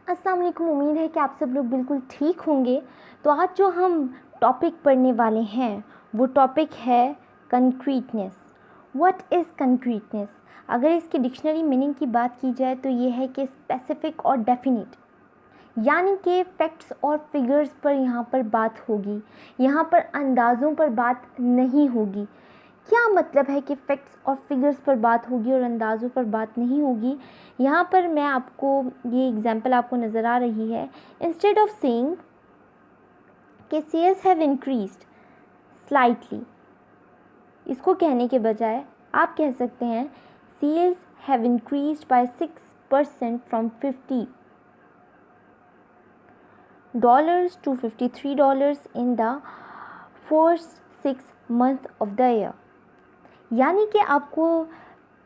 अस्सलाम वालेकुम। उम्मीद है कि आप सब लोग बिल्कुल ठीक होंगे। तो आज जो हम टॉपिक पढ़ने वाले हैं वो टॉपिक है कंक्रीटनेस। What is concreteness? अगर इसकी डिक्शनरी मीनिंग की बात की जाए तो ये है कि स्पेसिफिक और डेफिनिट, यानी कि फैक्ट्स और फिगर्स पर यहाँ पर बात होगी, यहाँ पर अंदाज़ों पर बात नहीं होगी। क्या मतलब है कि फैक्ट्स और फिगर्स पर बात होगी और अंदाज़ों पर बात नहीं होगी? यहाँ पर मैं आपको ये एग्जांपल आपको नज़र आ रही है। इंस्टेड ऑफ सेइंग कि सेल्स हैव इंक्रीज्ड स्लाइटली, इसको कहने के बजाय आप कह सकते हैं cells have increased by 6% from $50 to $53 in the first 6 months of the year. यानी कि आपको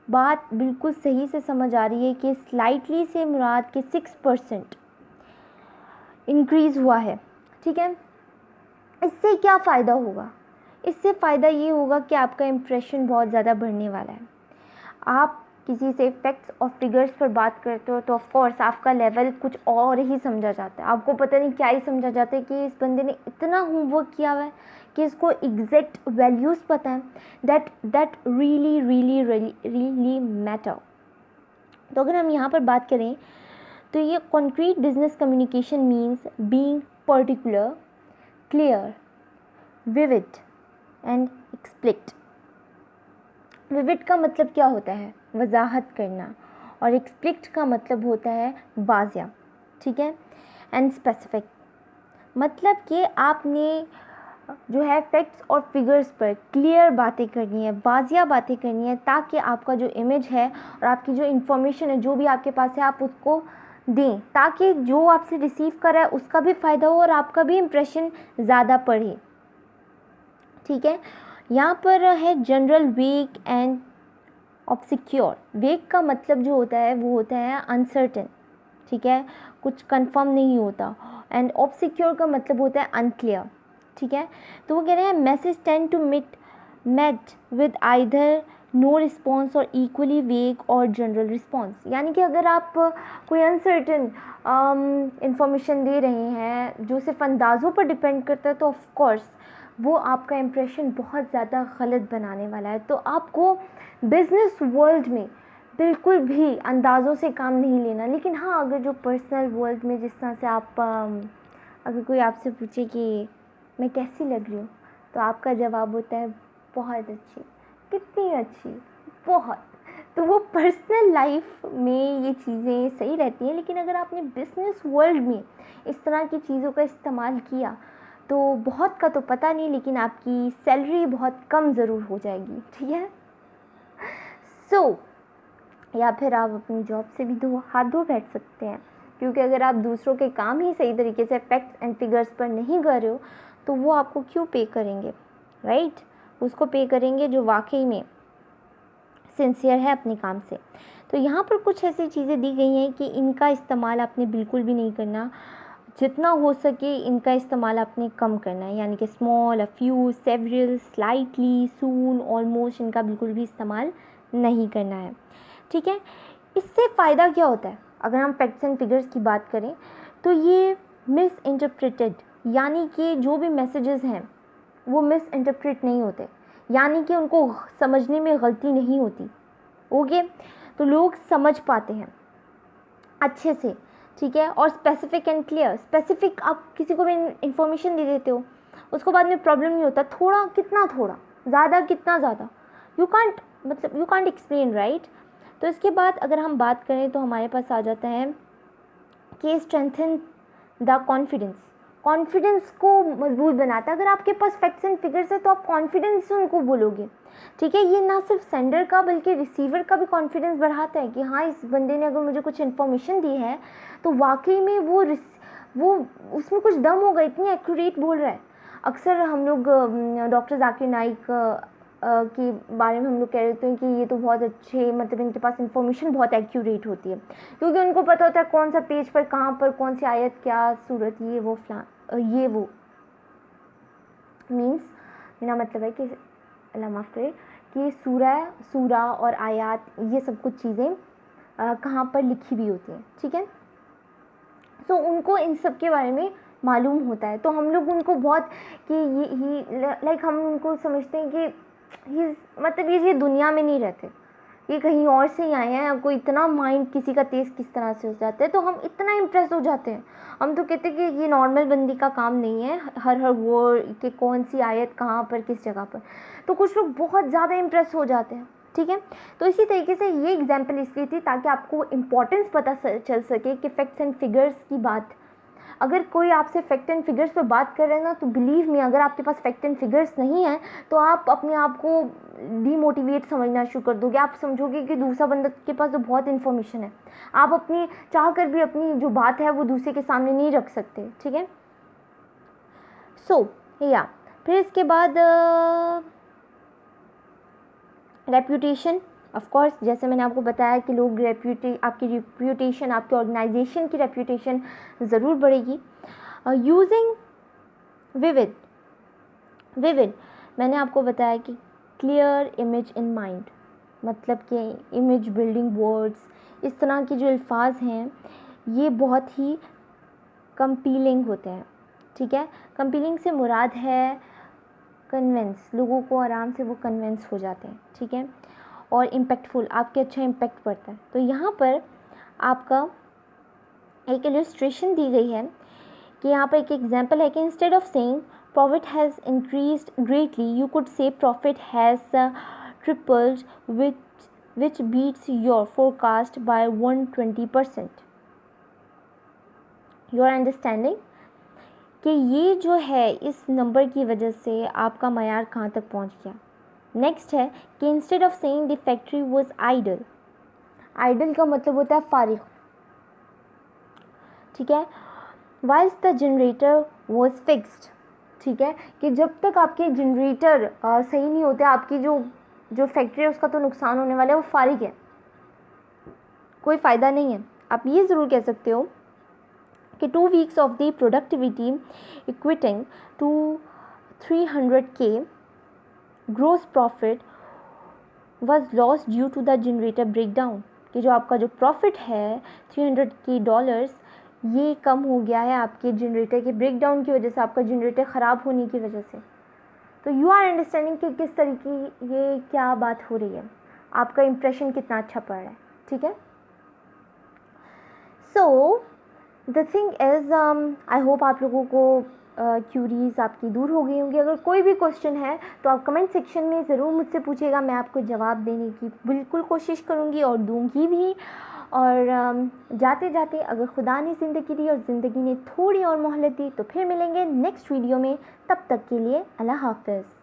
बात बिल्कुल सही से समझ आ रही है कि स्लाइटली से मुराद के 6% इंक्रीज़ हुआ है। ठीक है, इससे क्या फ़ायदा होगा? इससे फ़ायदा ये होगा कि आपका इम्प्रेशन बहुत ज़्यादा बढ़ने वाला है। आप किसी से फैक्ट्स और फिगर्स पर बात करते हो तो ऑफ कोर्स आपका लेवल कुछ और ही समझा जाता है। आपको पता नहीं क्या ही समझा जाता है कि इस बंदे ने इतना होमवर्क किया हुआ है कि इसको एग्जैक्ट वैल्यूज़ पता है। That really really really matter. तो अगर हम यहाँ पर बात करें तो ये concrete business communication means being particular, clear, vivid and explicit. Vivid का मतलब क्या होता है? वजाहत करना। और एक्सप्लिसिट का मतलब होता है वाज़िया। ठीक है, एंड स्पेसिफिक मतलब कि आपने जो है फैक्ट्स और फिगर्स पर क्लियर बातें करनी है, वाज़िया बातें करनी है, ताकि आपका जो इमेज है और आपकी जो इन्फॉर्मेशन है जो भी आपके पास है आप उसको दें, ताकि जो आपसे रिसीव कर रहा है उसका भी फ़ायदा हो और आपका भी इम्प्रेशन ज़्यादा पड़े। ठीक है, यहाँ पर है जनरल, वेग एंड ऑब्सक्योर। वेग का मतलब जो होता है वो होता है अनसर्टेन। ठीक है, कुछ कंफर्म नहीं होता। एंड ऑब्सक्योर का मतलब होता है अनक्लियर। ठीक है, तो वो कह रहे हैं message tend to met with either no response or equally vague or general response. यानी कि अगर आप कोई अनसर्टेन इंफॉर्मेशन दे रहे हैं जो सिर्फ अंदाज़ों पर डिपेंड करता है तो ऑफ कोर्स वो आपका इम्प्रेशन बहुत ज़्यादा गलत बनाने वाला है। तो आपको बिज़नेस वर्ल्ड में बिल्कुल भी अंदाज़ों से काम नहीं लेना। लेकिन हाँ, अगर जो पर्सनल वर्ल्ड में जिस तरह से आप अगर कोई आपसे पूछे कि मैं कैसी लग रही हूँ तो आपका जवाब होता है बहुत अच्छी। कितनी अच्छी? बहुत। तो वो पर्सनल लाइफ में ये चीज़ें सही रहती हैं, लेकिन अगर आपने बिज़नेस वर्ल्ड में इस तरह की चीज़ों का इस्तेमाल किया तो बहुत का तो पता नहीं, लेकिन आपकी सैलरी बहुत कम ज़रूर हो जाएगी। ठीक है, या फिर आप अपनी जॉब से भी हाथ धो बैठ सकते हैं, क्योंकि अगर आप दूसरों के काम ही सही तरीके से फैक्ट्स एंड फिगर्स पर नहीं कर रहे हो तो वो आपको क्यों पे करेंगे? राइट, उसको पे करेंगे जो वाकई में सिंसियर है अपने काम से। तो यहाँ पर कुछ ऐसी चीज़ें दी गई हैं कि इनका इस्तेमाल आपने बिल्कुल भी नहीं करना। जितना हो सके इनका इस्तेमाल आपने कम करना है, यानी कि small, a few, several, slightly, soon, almost, इनका बिल्कुल भी इस्तेमाल नहीं करना है। ठीक है, इससे फ़ायदा क्या होता है? अगर हम फैक्ट्स एंड फिगर्स की बात करें तो ये मिस इंटरप्रेटेड, यानी कि जो भी मैसेजेस हैं वो मिस इंटरप्रेट नहीं होते, यानी कि उनको समझने में गलती नहीं होती। ओके, तो लोग समझ पाते हैं अच्छे से। ठीक है, और स्पेसिफिक एंड क्लियर। स्पेसिफिक, आप किसी को भी इंफॉर्मेशन दे देते हो उसको बाद में प्रॉब्लम नहीं होता। थोड़ा कितना थोड़ा, ज़्यादा कितना ज़्यादा, यू कांट एक्सप्लेन, राइट। तो इसके बाद अगर हम बात करें तो हमारे पास आ जाता है कि स्ट्रेंथन द कॉन्फिडेंस को मजबूत बनाता है। अगर आपके पास फैक्ट्स एंड फिगर्स है तो आप कॉन्फिडेंस से उनको बोलोगे। ठीक है, ये ना सिर्फ सेंडर का बल्कि रिसीवर का भी कॉन्फिडेंस बढ़ाता है कि हाँ, इस बंदे ने अगर मुझे कुछ इन्फॉर्मेशन दी है तो वाकई में वो उसमें कुछ दम होगा, इतनी एक्यूरेट बोल रहा है। अक्सर हम लोग डॉक्टर जाकिर नाइक के बारे में हम लोग कह रहे हैं कि ये तो बहुत अच्छे, मतलब इनके पास इंफॉर्मेशन बहुत एक्यूरेट होती है, क्योंकि उनको पता होता है कौन सा पेज पर कहाँ पर कौन सी आयत, क्या सूरत, ये वो मीन्स मेरा मतलब है कि अल्लाह माफ़ करे कि सूरा और आयत, ये सब कुछ चीज़ें कहाँ पर लिखी हुई होती हैं। ठीक है, सो उनको इन सब के बारे में मालूम होता है। तो हम लोग उनको बहुत कि ये लाइक हम उनको समझते हैं कि ये मतलब ये दुनिया में नहीं रहते, ये कहीं और से ही आए हैं। आपको इतना माइंड किसी का तेज़ किस तरह से हो जाता है, तो हम इतना इम्प्रेस हो जाते हैं। हम तो कहते हैं कि ये नॉर्मल बंदी का काम नहीं है, हर वर्ड के कौन सी आयत कहाँ पर किस जगह पर। तो कुछ लोग बहुत ज़्यादा इम्प्रेस हो जाते हैं, ठीक है। तो इसी तरीके से ये एग्जाम्पल इसलिए थी ताकि आपको इम्पोर्टेंस पता चल सके कि फैक्ट्स एंड फिगर्स की बात। अगर कोई आपसे फैक्ट एंड फिगर्स पे बात कर रहे हैं ना, तो बिलीव मी, अगर आपके पास फैक्ट एंड फिगर्स नहीं है तो आप अपने आप को डीमोटिवेट समझना शुरू कर दोगे। आप समझोगे कि दूसरा बंदा के पास तो बहुत इन्फॉर्मेशन है, आप अपनी चाह कर भी अपनी जो बात है वो दूसरे के सामने नहीं रख सकते, ठीक है। सो या फिर इसके बाद रेप्यूटेशन। ऑफ कोर्स जैसे मैंने आपको बताया कि लोग आपकी रेप्यूटेशन, आपके ऑर्गेनाइजेशन की रेप्यूटेशन ज़रूर बढ़ेगी। यूजिंग विविड मैंने आपको बताया कि क्लियर इमेज इन माइंड, मतलब कि इमेज बिल्डिंग वर्ड्स, इस तरह के जो अल्फाज हैं ये बहुत ही कंपीलिंग होते हैं, ठीक है। कंपीलिंग से मुराद है कन्विंस, लोगों को आराम से वो कन्विंस हो जाते हैं, ठीक है। और इम्पैक्टफुल, आपके अच्छा इम्पैक्ट पड़ता है। तो यहाँ पर आपका एक इलस्ट्रेशन दी गई है कि यहाँ पर एक एग्जांपल है कि instead of saying profit has increased greatly, you could say profit has tripled which beats your forecast by 120%। You are understanding कि ये जो है इस नंबर की वजह से आपका मयार कहाँ तक पहुँच गया। नेक्स्ट है कि instead of saying the factory was idle, idle का मतलब होता है फारिग, ठीक है। Whilst the generator was fixed, ठीक है, कि जब तक आपके जनरेटर सही नहीं होते, आपकी जो फैक्ट्री है उसका तो नुकसान होने वाला है, वो फारिग है, कोई फ़ायदा नहीं है। आप ये ज़रूर कह सकते हो कि 2 weeks of the productivity equating to 300K gross profit was lost due to the generator breakdown, कि जो आपका जो प्रॉफिट है $300K ये कम हो गया है आपके जनरेटर के ब्रेकडाउन की वजह से, आपका जनरेटर ख़राब होने की वजह से। तो यू आर अंडरस्टैंडिंग कि किस तरीके ये क्या बात हो रही है, आपका इंप्रेशन कितना अच्छा पड़ रहा है, ठीक है। So the thing is I hope आप लोगों को क्यूरीज आपकी दूर हो गई होंगी। अगर कोई भी क्वेश्चन है तो आप कमेंट सेक्शन में ज़रूर मुझसे पूछिएगा, मैं आपको जवाब देने की बिल्कुल कोशिश करूँगी और दूँगी भी। और जाते जाते अगर खुदा ने ज़िंदगी दी और ज़िंदगी ने थोड़ी और मोहलत दी तो फिर मिलेंगे नेक्स्ट वीडियो में। तब तक के लिए अल्लाह हाफ़िज़।